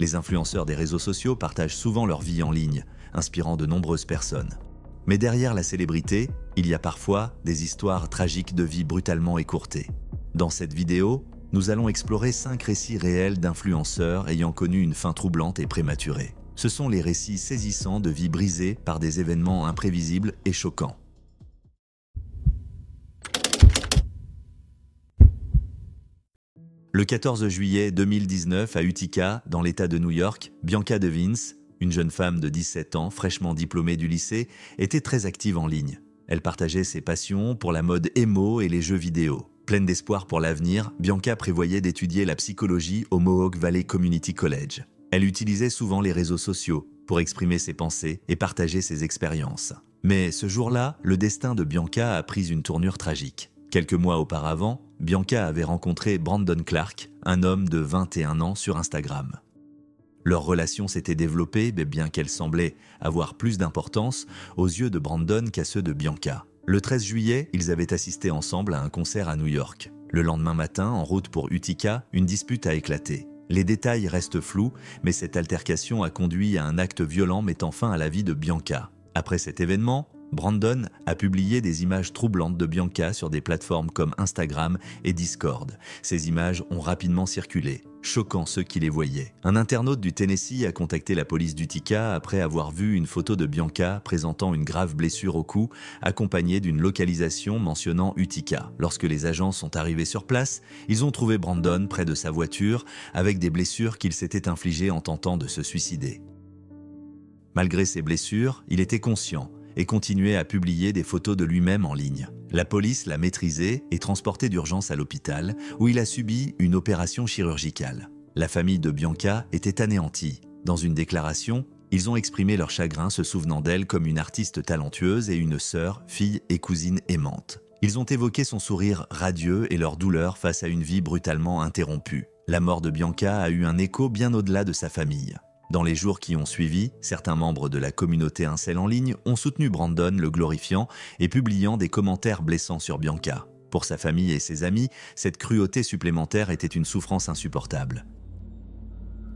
Les influenceurs des réseaux sociaux partagent souvent leur vie en ligne, inspirant de nombreuses personnes. Mais derrière la célébrité, il y a parfois des histoires tragiques de vie brutalement écourtées. Dans cette vidéo, nous allons explorer 5 récits réels d'influenceurs ayant connu une fin troublante et prématurée. Ce sont les récits saisissants de vies brisées par des événements imprévisibles et choquants. Le 14 juillet 2019 à Utica, dans l'État de New York, Bianca Devins, une jeune femme de 17 ans, fraîchement diplômée du lycée, était très active en ligne. Elle partageait ses passions pour la mode emo et les jeux vidéo. Pleine d'espoir pour l'avenir, Bianca prévoyait d'étudier la psychologie au Mohawk Valley Community College. Elle utilisait souvent les réseaux sociaux pour exprimer ses pensées et partager ses expériences. Mais ce jour-là, le destin de Bianca a pris une tournure tragique. Quelques mois auparavant, Bianca avait rencontré Brandon Clark, un homme de 21 ans sur Instagram. Leur relation s'était développée, bien qu'elle semblait avoir plus d'importance aux yeux de Brandon qu'à ceux de Bianca. Le 13 juillet, ils avaient assisté ensemble à un concert à New York. Le lendemain matin, en route pour Utica, une dispute a éclaté. Les détails restent flous, mais cette altercation a conduit à un acte violent mettant fin à la vie de Bianca. Après cet événement, Brandon a publié des images troublantes de Bianca sur des plateformes comme Instagram et Discord. Ces images ont rapidement circulé, choquant ceux qui les voyaient. Un internaute du Tennessee a contacté la police d'Utica après avoir vu une photo de Bianca présentant une grave blessure au cou, accompagnée d'une localisation mentionnant Utica. Lorsque les agents sont arrivés sur place, ils ont trouvé Brandon près de sa voiture avec des blessures qu'il s'était infligées en tentant de se suicider. Malgré ses blessures, il était conscient et continuait à publier des photos de lui-même en ligne. La police l'a maîtrisé et transporté d'urgence à l'hôpital où il a subi une opération chirurgicale. La famille de Bianca était anéantie. Dans une déclaration, ils ont exprimé leur chagrin se souvenant d'elle comme une artiste talentueuse et une sœur, fille et cousine aimante. Ils ont évoqué son sourire radieux et leur douleur face à une vie brutalement interrompue. La mort de Bianca a eu un écho bien au-delà de sa famille. Dans les jours qui ont suivi, certains membres de la communauté incel en ligne ont soutenu Brandon le glorifiant et publiant des commentaires blessants sur Bianca. Pour sa famille et ses amis, cette cruauté supplémentaire était une souffrance insupportable.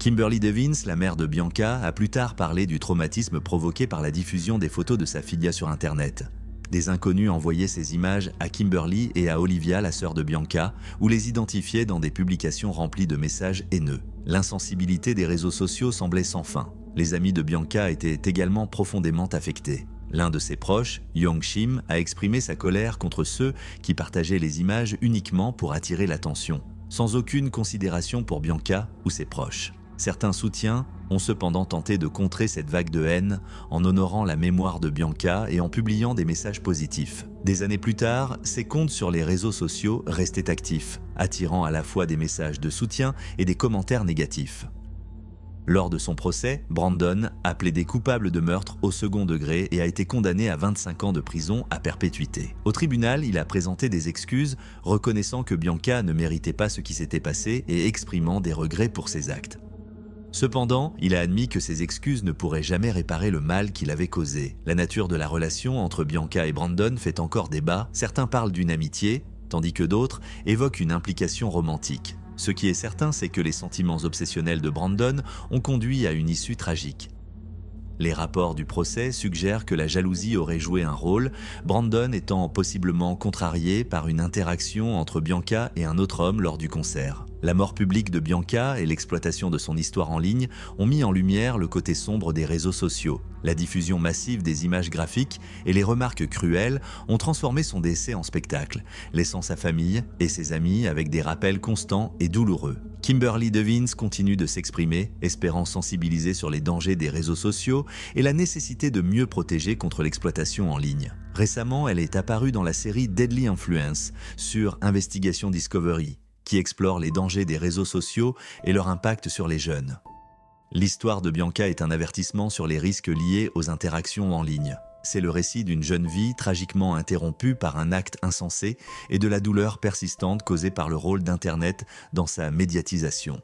Kimberly Devins, la mère de Bianca, a plus tard parlé du traumatisme provoqué par la diffusion des photos de sa fille sur Internet. Des inconnus envoyaient ces images à Kimberly et à Olivia, la sœur de Bianca, ou les identifiaient dans des publications remplies de messages haineux. L'insensibilité des réseaux sociaux semblait sans fin. Les amis de Bianca étaient également profondément affectés. L'un de ses proches, Young Shim, a exprimé sa colère contre ceux qui partageaient les images uniquement pour attirer l'attention, sans aucune considération pour Bianca ou ses proches. Certains soutiens ont cependant tenté de contrer cette vague de haine en honorant la mémoire de Bianca et en publiant des messages positifs. Des années plus tard, ses comptes sur les réseaux sociaux restaient actifs, attirant à la fois des messages de soutien et des commentaires négatifs. Lors de son procès, Brandon a plaidé coupable de meurtre au second degré et a été condamné à 25 ans de prison à perpétuité. Au tribunal, il a présenté des excuses, reconnaissant que Bianca ne méritait pas ce qui s'était passé et exprimant des regrets pour ses actes. Cependant, il a admis que ces excuses ne pourraient jamais réparer le mal qu'il avait causé. La nature de la relation entre Bianca et Brandon fait encore débat. Certains parlent d'une amitié, tandis que d'autres évoquent une implication romantique. Ce qui est certain, c'est que les sentiments obsessionnels de Brandon ont conduit à une issue tragique. Les rapports du procès suggèrent que la jalousie aurait joué un rôle, Brandon étant possiblement contrarié par une interaction entre Bianca et un autre homme lors du concert. La mort publique de Bianca et l'exploitation de son histoire en ligne ont mis en lumière le côté sombre des réseaux sociaux. La diffusion massive des images graphiques et les remarques cruelles ont transformé son décès en spectacle, laissant sa famille et ses amis avec des rappels constants et douloureux. Kimberly Devins continue de s'exprimer, espérant sensibiliser sur les dangers des réseaux sociaux et la nécessité de mieux protéger contre l'exploitation en ligne. Récemment, elle est apparue dans la série Deadly Influence sur Investigation Discovery, qui explore les dangers des réseaux sociaux et leur impact sur les jeunes. L'histoire de Bianca est un avertissement sur les risques liés aux interactions en ligne. C'est le récit d'une jeune vie tragiquement interrompue par un acte insensé et de la douleur persistante causée par le rôle d'Internet dans sa médiatisation.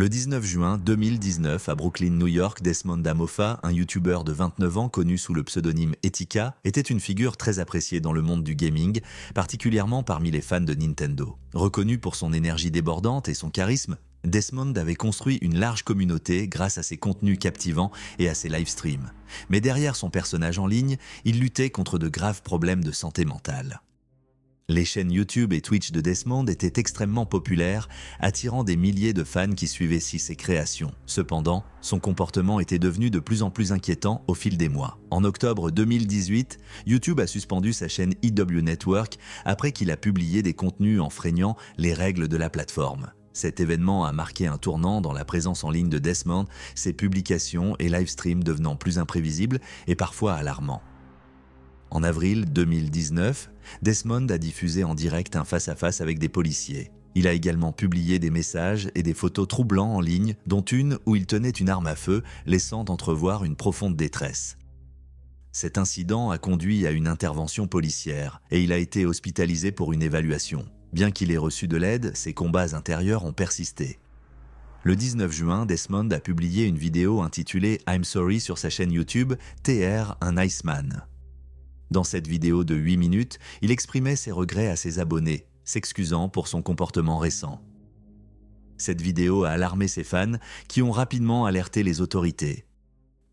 Le 19 juin 2019, à Brooklyn, New York, Desmond Damofa, un YouTuber de 29 ans connu sous le pseudonyme Etika, était une figure très appréciée dans le monde du gaming, particulièrement parmi les fans de Nintendo. Reconnu pour son énergie débordante et son charisme, Desmond avait construit une large communauté grâce à ses contenus captivants et à ses live-streams. Mais derrière son personnage en ligne, il luttait contre de graves problèmes de santé mentale. Les chaînes YouTube et Twitch de Desmond étaient extrêmement populaires, attirant des milliers de fans qui suivaient ses créations. Cependant, son comportement était devenu de plus en plus inquiétant au fil des mois. En octobre 2018, YouTube a suspendu sa chaîne EW Network après qu'il a publié des contenus enfreignant les règles de la plateforme. Cet événement a marqué un tournant dans la présence en ligne de Desmond, ses publications et live-streams devenant plus imprévisibles et parfois alarmants. En avril 2019, Desmond a diffusé en direct un face-à-face avec des policiers. Il a également publié des messages et des photos troublants en ligne, dont une où il tenait une arme à feu, laissant entrevoir une profonde détresse. Cet incident a conduit à une intervention policière et il a été hospitalisé pour une évaluation. Bien qu'il ait reçu de l'aide, ses combats intérieurs ont persisté. Le 19 juin, Desmond a publié une vidéo intitulée « I'm sorry » sur sa chaîne YouTube « TR, un Iceman ». Dans cette vidéo de 8 minutes, il exprimait ses regrets à ses abonnés, s'excusant pour son comportement récent. Cette vidéo a alarmé ses fans qui ont rapidement alerté les autorités.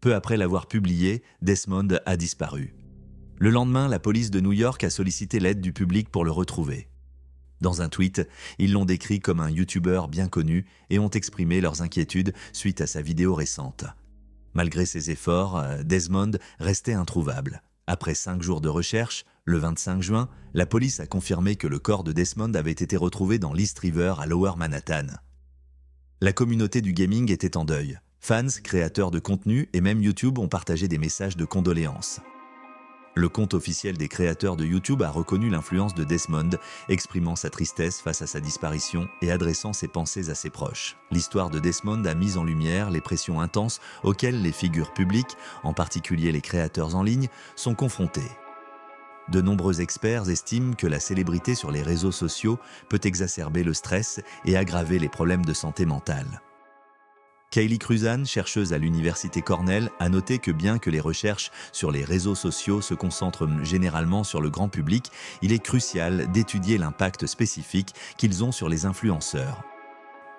Peu après l'avoir publiée, Desmond a disparu. Le lendemain, la police de New York a sollicité l'aide du public pour le retrouver. Dans un tweet, ils l'ont décrit comme un YouTuber bien connu et ont exprimé leurs inquiétudes suite à sa vidéo récente. Malgré ses efforts, Desmond restait introuvable. Après 5 jours de recherche, le 25 juin, la police a confirmé que le corps de Desmond avait été retrouvé dans l'East River à Lower Manhattan. La communauté du gaming était en deuil. Fans, créateurs de contenu et même YouTube ont partagé des messages de condoléances. Le compte officiel des créateurs de YouTube a reconnu l'influence de Desmond, exprimant sa tristesse face à sa disparition et adressant ses pensées à ses proches. L'histoire de Desmond a mis en lumière les pressions intenses auxquelles les figures publiques, en particulier les créateurs en ligne, sont confrontés. De nombreux experts estiment que la célébrité sur les réseaux sociaux peut exacerber le stress et aggraver les problèmes de santé mentale. Kaylee Cruzan, chercheuse à l'université Cornell, a noté que bien que les recherches sur les réseaux sociaux se concentrent généralement sur le grand public, il est crucial d'étudier l'impact spécifique qu'ils ont sur les influenceurs.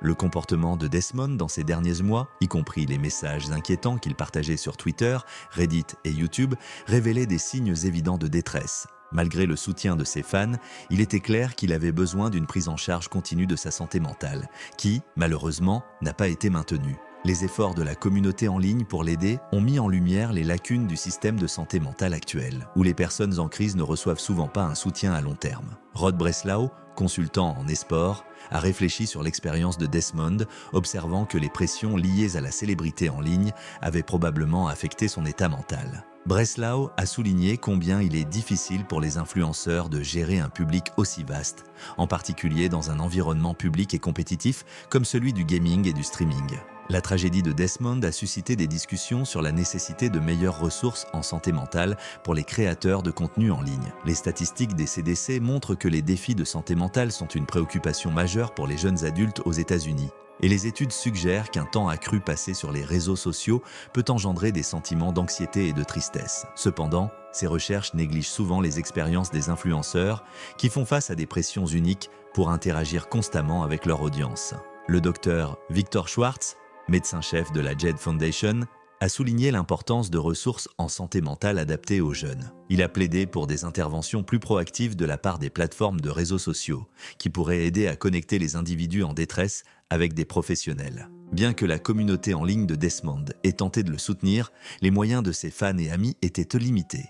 Le comportement de Desmond dans ces derniers mois, y compris les messages inquiétants qu'il partageait sur Twitter, Reddit et YouTube, révélaient des signes évidents de détresse. Malgré le soutien de ses fans, il était clair qu'il avait besoin d'une prise en charge continue de sa santé mentale, qui, malheureusement, n'a pas été maintenue. Les efforts de la communauté en ligne pour l'aider ont mis en lumière les lacunes du système de santé mentale actuel, où les personnes en crise ne reçoivent souvent pas un soutien à long terme. Rod Breslau, consultant en e-sport, a réfléchi sur l'expérience de Desmond, observant que les pressions liées à la célébrité en ligne avaient probablement affecté son état mental. Breslau a souligné combien il est difficile pour les influenceurs de gérer un public aussi vaste, en particulier dans un environnement public et compétitif comme celui du gaming et du streaming. La tragédie de Desmond a suscité des discussions sur la nécessité de meilleures ressources en santé mentale pour les créateurs de contenu en ligne. Les statistiques des CDC montrent que les défis de santé mentale sont une préoccupation majeure pour les jeunes adultes aux États-Unis. Et les études suggèrent qu'un temps accru passé sur les réseaux sociaux peut engendrer des sentiments d'anxiété et de tristesse. Cependant, ces recherches négligent souvent les expériences des influenceurs qui font face à des pressions uniques pour interagir constamment avec leur audience. Le docteur Victor Schwartz, médecin-chef de la JED Foundation, a souligné l'importance de ressources en santé mentale adaptées aux jeunes. Il a plaidé pour des interventions plus proactives de la part des plateformes de réseaux sociaux, qui pourraient aider à connecter les individus en détresse avec des professionnels. Bien que la communauté en ligne de Desmond ait tenté de le soutenir, les moyens de ses fans et amis étaient limités.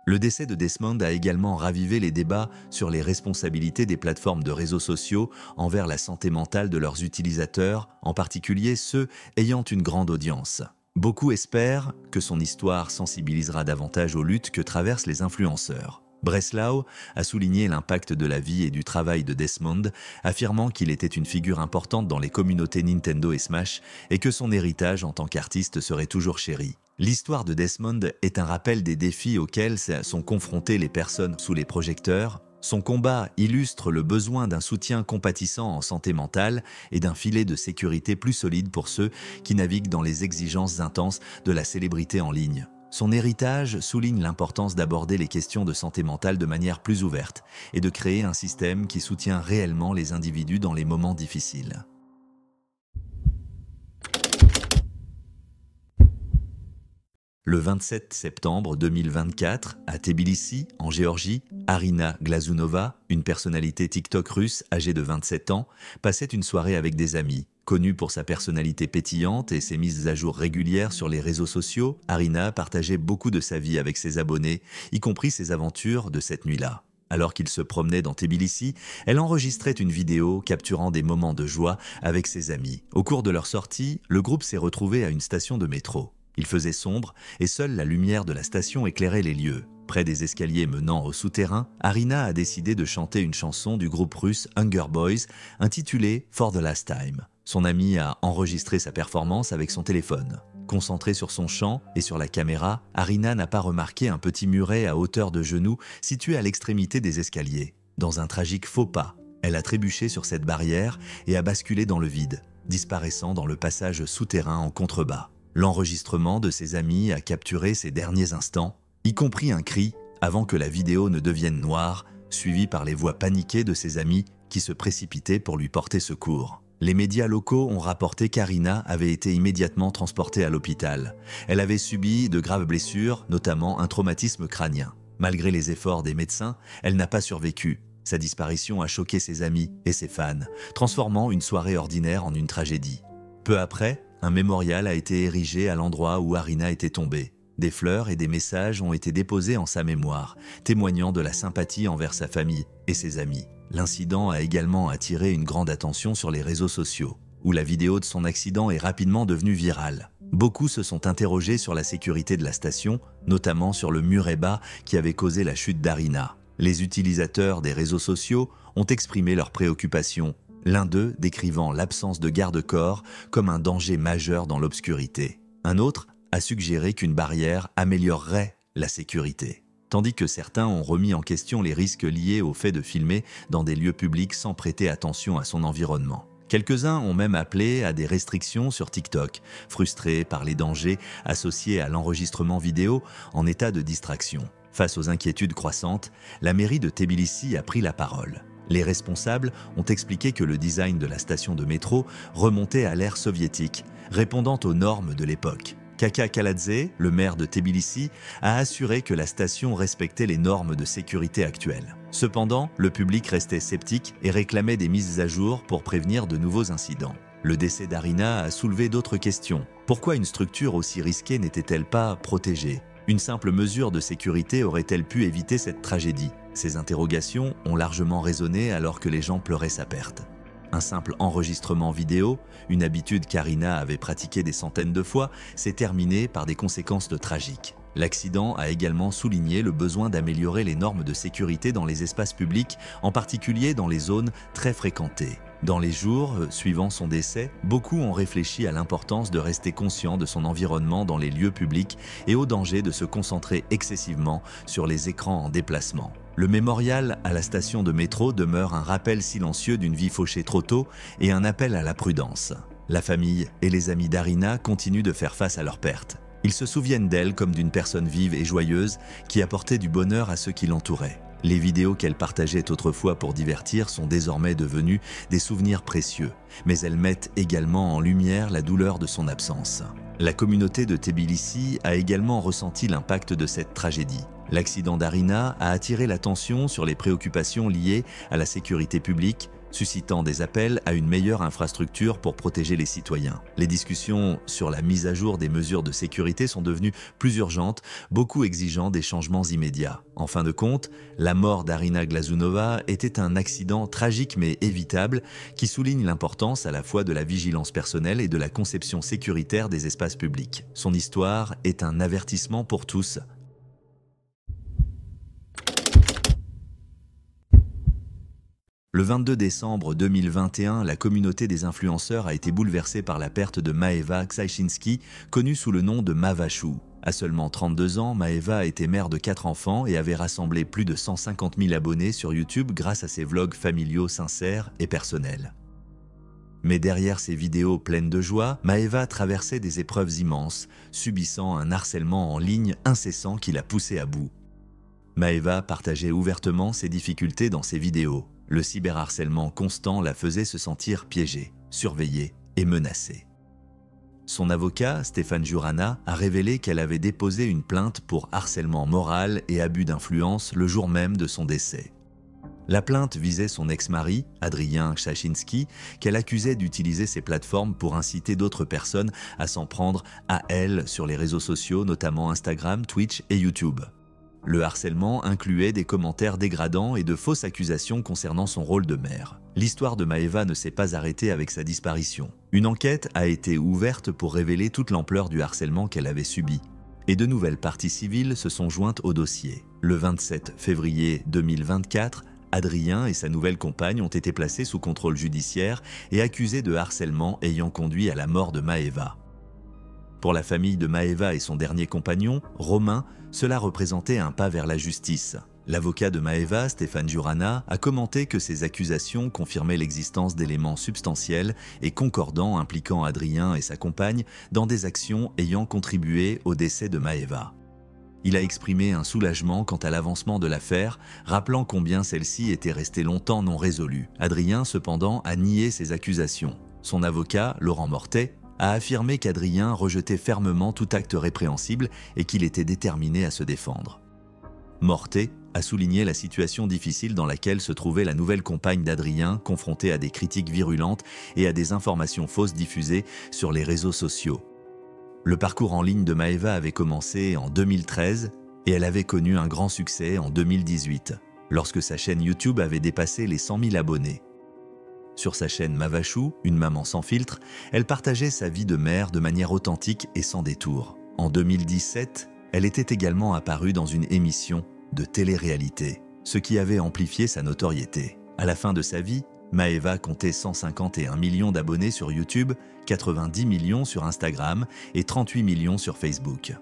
Le décès de Desmond a également ravivé les débats sur les responsabilités des plateformes de réseaux sociaux envers la santé mentale de leurs utilisateurs, en particulier ceux ayant une grande audience. Beaucoup espèrent que son histoire sensibilisera davantage aux luttes que traversent les influenceurs. Breslau a souligné l'impact de la vie et du travail de Desmond, affirmant qu'il était une figure importante dans les communautés Nintendo et Smash et que son héritage en tant qu'artiste serait toujours chéri. L'histoire de Desmond est un rappel des défis auxquels sont confrontées les personnes sous les projecteurs, Son combat illustre le besoin d'un soutien compatissant en santé mentale et d'un filet de sécurité plus solide pour ceux qui naviguent dans les exigences intenses de la célébrité en ligne. Son héritage souligne l'importance d'aborder les questions de santé mentale de manière plus ouverte et de créer un système qui soutient réellement les individus dans les moments difficiles. Le 27 septembre 2024, à Tbilissi, en Géorgie, Arina Glazunova, une personnalité TikTok russe âgée de 27 ans, passait une soirée avec des amis. Connue pour sa personnalité pétillante et ses mises à jour régulières sur les réseaux sociaux, Arina partageait beaucoup de sa vie avec ses abonnés, y compris ses aventures de cette nuit-là. Alors qu'il se promenait dans Tbilissi, elle enregistrait une vidéo capturant des moments de joie avec ses amis. Au cours de leur sortie, le groupe s'est retrouvé à une station de métro. Il faisait sombre et seule la lumière de la station éclairait les lieux. Près des escaliers menant au souterrain, Arina a décidé de chanter une chanson du groupe russe Hunger Boys intitulée For the Last Time. Son ami a enregistré sa performance avec son téléphone. Concentrée sur son chant et sur la caméra, Arina n'a pas remarqué un petit muret à hauteur de genou situé à l'extrémité des escaliers. Dans un tragique faux pas, elle a trébuché sur cette barrière et a basculé dans le vide, disparaissant dans le passage souterrain en contrebas. L'enregistrement de ses amis a capturé ses derniers instants, y compris un cri, avant que la vidéo ne devienne noire, suivi par les voix paniquées de ses amis qui se précipitaient pour lui porter secours. Les médias locaux ont rapporté qu'Arina avait été immédiatement transportée à l'hôpital. Elle avait subi de graves blessures, notamment un traumatisme crânien. Malgré les efforts des médecins, elle n'a pas survécu. Sa disparition a choqué ses amis et ses fans, transformant une soirée ordinaire en une tragédie. Peu après, un mémorial a été érigé à l'endroit où Arina était tombée. Des fleurs et des messages ont été déposés en sa mémoire, témoignant de la sympathie envers sa famille et ses amis. L'incident a également attiré une grande attention sur les réseaux sociaux, où la vidéo de son accident est rapidement devenue virale. Beaucoup se sont interrogés sur la sécurité de la station, notamment sur le muret bas qui avait causé la chute d'Arina. Les utilisateurs des réseaux sociaux ont exprimé leurs préoccupations, l'un d'eux décrivant l'absence de garde-corps comme un danger majeur dans l'obscurité. Un autre a suggéré qu'une barrière améliorerait la sécurité, tandis que certains ont remis en question les risques liés au fait de filmer dans des lieux publics sans prêter attention à son environnement. Quelques-uns ont même appelé à des restrictions sur TikTok, frustrés par les dangers associés à l'enregistrement vidéo en état de distraction. Face aux inquiétudes croissantes, la mairie de Tbilissi a pris la parole. Les responsables ont expliqué que le design de la station de métro remontait à l'ère soviétique, répondant aux normes de l'époque. Kaka Kaladze, le maire de Tbilissi, a assuré que la station respectait les normes de sécurité actuelles. Cependant, le public restait sceptique et réclamait des mises à jour pour prévenir de nouveaux incidents. Le décès d'Arina a soulevé d'autres questions. Pourquoi une structure aussi risquée n'était-elle pas protégée ? Une simple mesure de sécurité aurait-elle pu éviter cette tragédie ? Ces interrogations ont largement résonné alors que les gens pleuraient sa perte. Un simple enregistrement vidéo, une habitude qu'Arina avait pratiquée des centaines de fois, s'est terminé par des conséquences tragiques. L'accident a également souligné le besoin d'améliorer les normes de sécurité dans les espaces publics, en particulier dans les zones très fréquentées. Dans les jours suivant son décès, beaucoup ont réfléchi à l'importance de rester conscient de son environnement dans les lieux publics et au danger de se concentrer excessivement sur les écrans en déplacement. Le mémorial à la station de métro demeure un rappel silencieux d'une vie fauchée trop tôt et un appel à la prudence. La famille et les amis d'Arina continuent de faire face à leur perte. Ils se souviennent d'elle comme d'une personne vive et joyeuse qui apportait du bonheur à ceux qui l'entouraient. Les vidéos qu'elle partageait autrefois pour divertir sont désormais devenues des souvenirs précieux, mais elles mettent également en lumière la douleur de son absence. La communauté de Tbilissi a également ressenti l'impact de cette tragédie. L'accident d'Arina a attiré l'attention sur les préoccupations liées à la sécurité publique, suscitant des appels à une meilleure infrastructure pour protéger les citoyens. Les discussions sur la mise à jour des mesures de sécurité sont devenues plus urgentes, beaucoup exigeant des changements immédiats. En fin de compte, la mort d'Arina Glazunova était un accident tragique mais évitable qui souligne l'importance à la fois de la vigilance personnelle et de la conception sécuritaire des espaces publics. Son histoire est un avertissement pour tous. Le 22 décembre 2021, la communauté des influenceurs a été bouleversée par la perte de Maeva Ksaichinsky, connue sous le nom de Mavachou. À seulement 32 ans, Maeva était mère de 4 enfants et avait rassemblé plus de 150 000 abonnés sur YouTube grâce à ses vlogs familiaux sincères et personnels. Mais derrière ces vidéos pleines de joie, Maeva traversait des épreuves immenses, subissant un harcèlement en ligne incessant qui la poussait à bout. Maeva partageait ouvertement ses difficultés dans ses vidéos. Le cyberharcèlement constant la faisait se sentir piégée, surveillée et menacée. Son avocat, Stéphane Jurana, a révélé qu'elle avait déposé une plainte pour harcèlement moral et abus d'influence le jour même de son décès. La plainte visait son ex-mari, Adrien Chachinski, qu'elle accusait d'utiliser ces plateformes pour inciter d'autres personnes à s'en prendre à elle sur les réseaux sociaux, notamment Instagram, Twitch et YouTube. Le harcèlement incluait des commentaires dégradants et de fausses accusations concernant son rôle de mère. L'histoire de Maeva ne s'est pas arrêtée avec sa disparition. Une enquête a été ouverte pour révéler toute l'ampleur du harcèlement qu'elle avait subi. Et de nouvelles parties civiles se sont jointes au dossier. Le 27 février 2024, Adrien et sa nouvelle compagne ont été placés sous contrôle judiciaire et accusés de harcèlement ayant conduit à la mort de Maeva. Pour la famille de Maeva et son dernier compagnon, Romain, cela représentait un pas vers la justice. L'avocat de Maeva, Stéphane Jurana, a commenté que ces accusations confirmaient l'existence d'éléments substantiels et concordants impliquant Adrien et sa compagne dans des actions ayant contribué au décès de Maeva. Il a exprimé un soulagement quant à l'avancement de l'affaire, rappelant combien celle-ci était restée longtemps non résolue. Adrien, cependant, a nié ces accusations. Son avocat, Laurent Mortet, a affirmé qu'Adrien rejetait fermement tout acte répréhensible et qu'il était déterminé à se défendre. Mortet a souligné la situation difficile dans laquelle se trouvait la nouvelle compagne d'Adrien, confrontée à des critiques virulentes et à des informations fausses diffusées sur les réseaux sociaux. Le parcours en ligne de Maeva avait commencé en 2013 et elle avait connu un grand succès en 2018, lorsque sa chaîne YouTube avait dépassé les 100 000 abonnés. Sur sa chaîne Mavachou, une maman sans filtre, elle partageait sa vie de mère de manière authentique et sans détour. En 2017, elle était également apparue dans une émission de télé-réalité, ce qui avait amplifié sa notoriété. À la fin de sa vie, Maeva comptait 151 millions d'abonnés sur YouTube, 90 millions sur Instagram et 38 millions sur Facebook.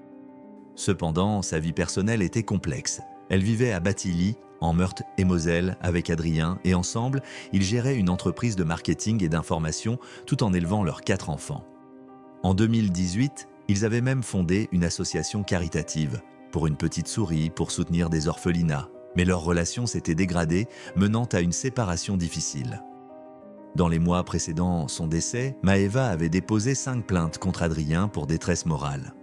Cependant, sa vie personnelle était complexe. Elle vivait à Batilly, en Meurthe-et-Moselle, avec Adrien, et ensemble, ils géraient une entreprise de marketing et d'information tout en élevant leurs 4 enfants. En 2018, ils avaient même fondé une association caritative, pour une petite souris, pour soutenir des orphelinats. Mais leur relation s'était dégradée, menant à une séparation difficile. Dans les mois précédant son décès, Maeva avait déposé 5 plaintes contre Adrien pour détresse morale.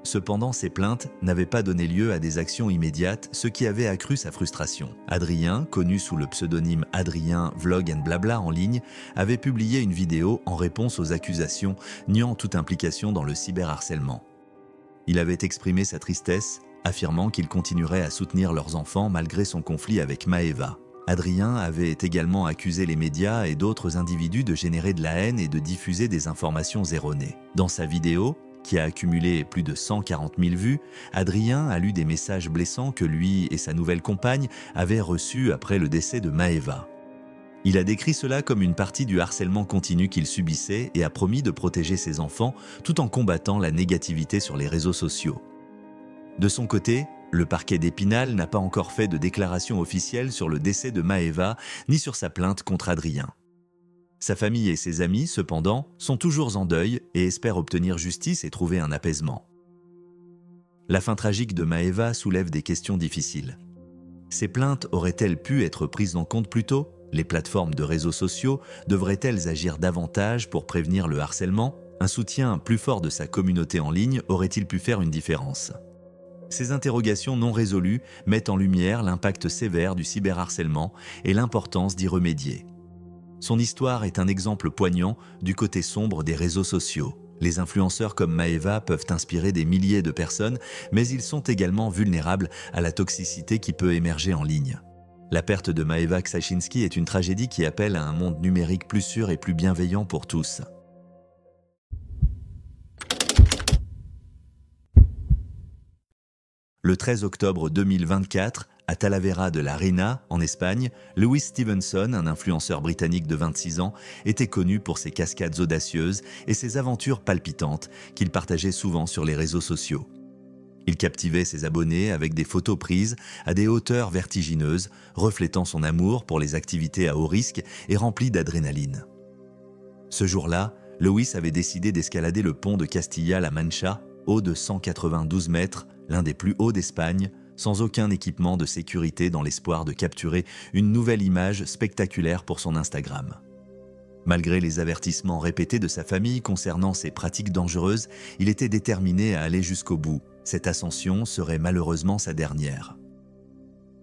Cependant, ces plaintes n'avaient pas donné lieu à des actions immédiates, ce qui avait accru sa frustration. Adrien, connu sous le pseudonyme Adrien Vlog and Blabla en ligne, avait publié une vidéo en réponse aux accusations, niant toute implication dans le cyberharcèlement. Il avait exprimé sa tristesse, affirmant qu'il continuerait à soutenir leurs enfants malgré son conflit avec Maeva. Adrien avait également accusé les médias et d'autres individus de générer de la haine et de diffuser des informations erronées. Dans sa vidéo, qui a accumulé plus de 140 000 vues, Adrien a lu des messages blessants que lui et sa nouvelle compagne avaient reçus après le décès de Maeva. Il a décrit cela comme une partie du harcèlement continu qu'il subissait et a promis de protéger ses enfants tout en combattant la négativité sur les réseaux sociaux. De son côté, le parquet d'Épinal n'a pas encore fait de déclaration officielle sur le décès de Maeva ni sur sa plainte contre Adrien. Sa famille et ses amis, cependant, sont toujours en deuil et espèrent obtenir justice et trouver un apaisement. La fin tragique de Maeva soulève des questions difficiles. Ces plaintes auraient-elles pu être prises en compte plus tôt ? Les plateformes de réseaux sociaux devraient-elles agir davantage pour prévenir le harcèlement ? Un soutien plus fort de sa communauté en ligne aurait-il pu faire une différence ? Ces interrogations non résolues mettent en lumière l'impact sévère du cyberharcèlement et l'importance d'y remédier. Son histoire est un exemple poignant du côté sombre des réseaux sociaux. Les influenceurs comme Maeva peuvent inspirer des milliers de personnes, mais ils sont également vulnérables à la toxicité qui peut émerger en ligne. La perte de Maeva Chachinski est une tragédie qui appelle à un monde numérique plus sûr et plus bienveillant pour tous. Le 13 octobre 2024, à Talavera de la Reina, en Espagne, Louis Stevenson, un influenceur britannique de 26 ans, était connu pour ses cascades audacieuses et ses aventures palpitantes qu'il partageait souvent sur les réseaux sociaux. Il captivait ses abonnés avec des photos prises à des hauteurs vertigineuses, reflétant son amour pour les activités à haut risque et remplies d'adrénaline. Ce jour-là, Lewis avait décidé d'escalader le pont de Castilla-La Mancha, haut de 192 mètres, l'un des plus hauts d'Espagne, sans aucun équipement de sécurité dans l'espoir de capturer une nouvelle image spectaculaire pour son Instagram. Malgré les avertissements répétés de sa famille concernant ces pratiques dangereuses, il était déterminé à aller jusqu'au bout. Cette ascension serait malheureusement sa dernière.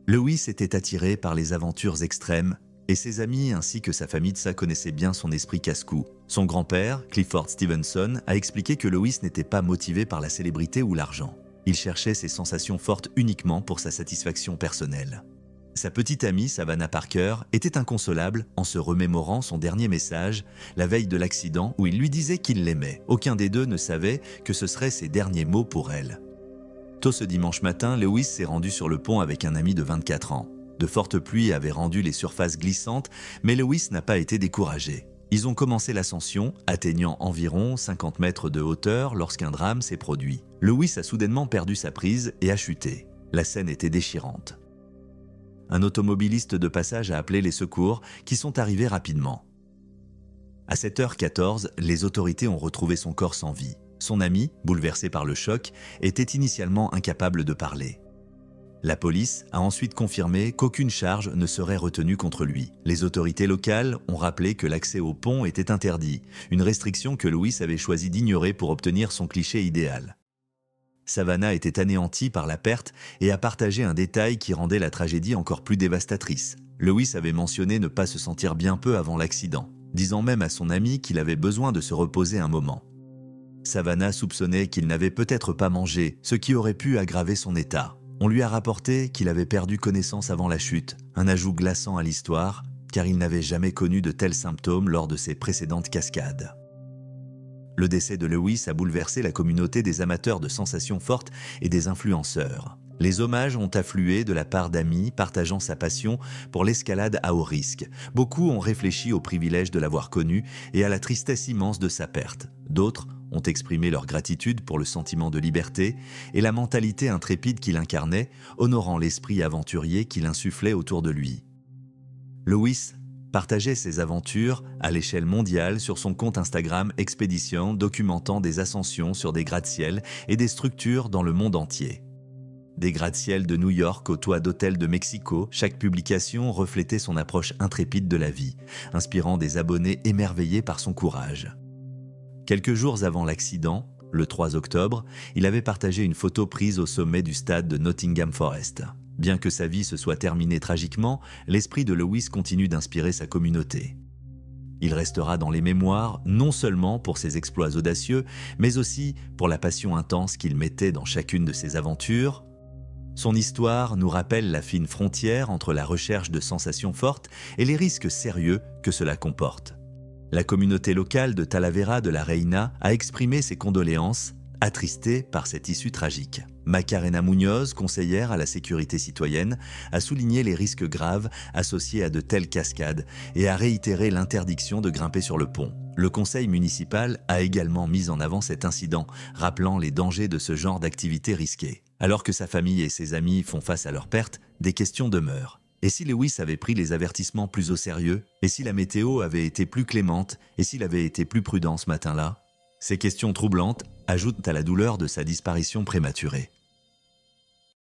Lewis était attiré par les aventures extrêmes et ses amis ainsi que sa famille connaissaient bien son esprit casse-cou. Son grand-père, Clifford Stevenson, a expliqué que Lewis n'était pas motivé par la célébrité ou l'argent. Il cherchait ces sensations fortes uniquement pour sa satisfaction personnelle. Sa petite amie, Savannah Parker, était inconsolable en se remémorant son dernier message, la veille de l'accident, où il lui disait qu'il l'aimait. Aucun des deux ne savait que ce seraient ses derniers mots pour elle. Tôt ce dimanche matin, Lewis s'est rendu sur le pont avec un ami de 24 ans. De fortes pluies avaient rendu les surfaces glissantes, mais Lewis n'a pas été découragé. Ils ont commencé l'ascension, atteignant environ 50 mètres de hauteur lorsqu'un drame s'est produit. Lewis a soudainement perdu sa prise et a chuté. La scène était déchirante. Un automobiliste de passage a appelé les secours qui sont arrivés rapidement. À 7h14, les autorités ont retrouvé son corps sans vie. Son ami, bouleversé par le choc, était initialement incapable de parler. La police a ensuite confirmé qu'aucune charge ne serait retenue contre lui. Les autorités locales ont rappelé que l'accès au pont était interdit, une restriction que Lewis avait choisi d'ignorer pour obtenir son cliché idéal. Savannah était anéantie par la perte et a partagé un détail qui rendait la tragédie encore plus dévastatrice. Lewis avait mentionné ne pas se sentir bien peu avant l'accident, disant même à son ami qu'il avait besoin de se reposer un moment. Savannah soupçonnait qu'il n'avait peut-être pas mangé, ce qui aurait pu aggraver son état. On lui a rapporté qu'il avait perdu connaissance avant la chute, un ajout glaçant à l'histoire, car il n'avait jamais connu de tels symptômes lors de ses précédentes cascades. Le décès de Lewis a bouleversé la communauté des amateurs de sensations fortes et des influenceurs. Les hommages ont afflué de la part d'amis partageant sa passion pour l'escalade à haut risque. Beaucoup ont réfléchi au privilège de l'avoir connu et à la tristesse immense de sa perte. D'autres ont exprimé leur gratitude pour le sentiment de liberté et la mentalité intrépide qu'il incarnait, honorant l'esprit aventurier qu'il insufflait autour de lui. Lewis partageait ses aventures à l'échelle mondiale sur son compte Instagram Expedition, documentant des ascensions sur des gratte-ciel et des structures dans le monde entier. Des gratte-ciel de New York au toit d'hôtels de Mexico, chaque publication reflétait son approche intrépide de la vie, inspirant des abonnés émerveillés par son courage. Quelques jours avant l'accident, le 3 octobre, il avait partagé une photo prise au sommet du stade de Nottingham Forest. Bien que sa vie se soit terminée tragiquement, l'esprit de Lewis continue d'inspirer sa communauté. Il restera dans les mémoires non seulement pour ses exploits audacieux, mais aussi pour la passion intense qu'il mettait dans chacune de ses aventures. Son histoire nous rappelle la fine frontière entre la recherche de sensations fortes et les risques sérieux que cela comporte. La communauté locale de Talavera de la Reina a exprimé ses condoléances, attristée par cette issue tragique. Macarena Muñoz, conseillère à la sécurité citoyenne, a souligné les risques graves associés à de telles cascades et a réitéré l'interdiction de grimper sur le pont. Le conseil municipal a également mis en avant cet incident, rappelant les dangers de ce genre d'activité risquée. Alors que sa famille et ses amis font face à leur perte, des questions demeurent. Et si Lewis avait pris les avertissements plus au sérieux? Et si la météo avait été plus clémente? Et s'il avait été plus prudent ce matin-là? Ces questions troublantes ajoutent à la douleur de sa disparition prématurée.